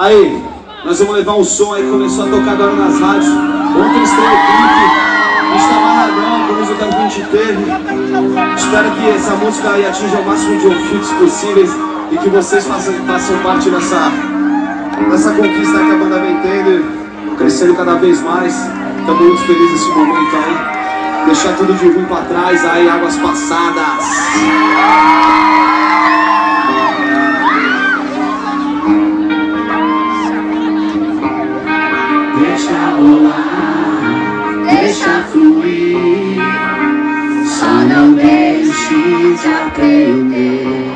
Aí, nós vamos levar um som aí que começou a tocar agora nas rádios. Ontem estreou o clipe, a gente tá amarradão com o resultado que a gente teve. Espero que essa música aí atinja o máximo de ouvintes possíveis e que vocês façam parte dessa conquista que a banda vem tendo, crescendo cada vez mais. Estamos muito felizes nesse momento aí. Deixar tudo de ruim pra trás, aí águas passadas. Deixa fluir, só não deixe de aprender.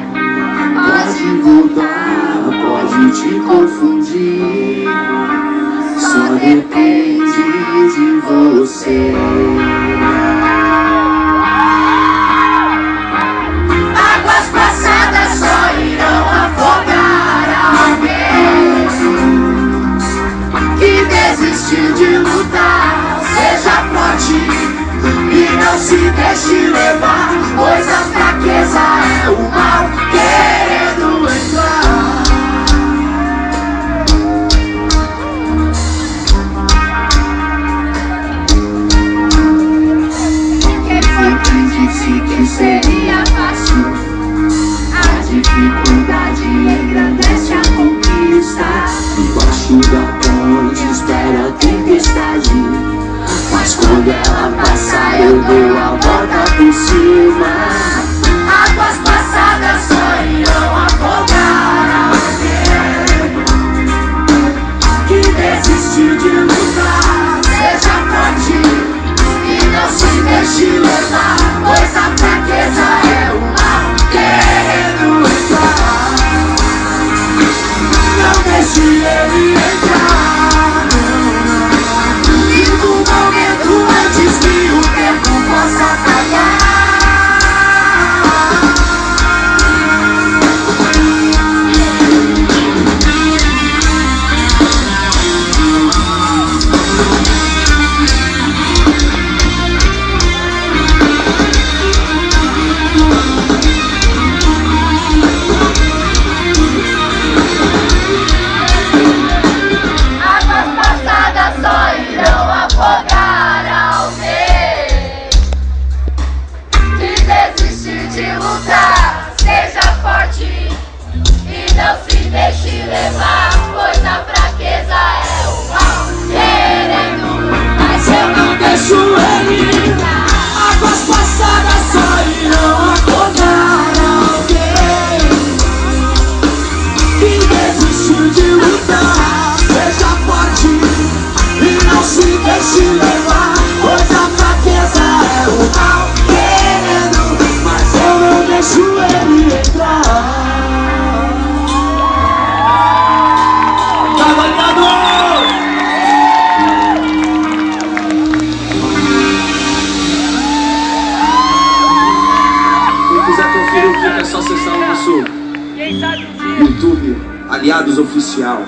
Pode voltar, pode te confundir, só depende de você. Águas passadas só irão afogar alguém que desistiu de lutar. Seja forte e não se deixe levar, pois a fraqueza é o mal querendo entrar. Quem foi que disse que seria fácil? A dificuldade engrandece a conquista. Embaixo da ponte espera a tempestade, mas quando ela passar eu dou a volta por cima. Águas passadas só irão afogar alguém que desistiu de lutar. Seja forte e não se deixe levar, pois a fraqueza é o mal querendo entrar. Não deixe ele entrar. Antes que o tempo possa acabar. Águas passadas só irão afogar alguém que desistiu de lutar. Seja forte e não se deixe levar, pois a fraqueza é o mal querendo, mas eu não deixo ele entrar. Águas passadas só irão afogar alguém que desistiu de lutar. Seja forte e não se deixe levar, pois a fraqueza é o mal querendo, mas eu não deixo ele entrar. Trabalhador! Quem quiser conferir o clipe é só acessar o nosso YouTube, Aliados Oficial.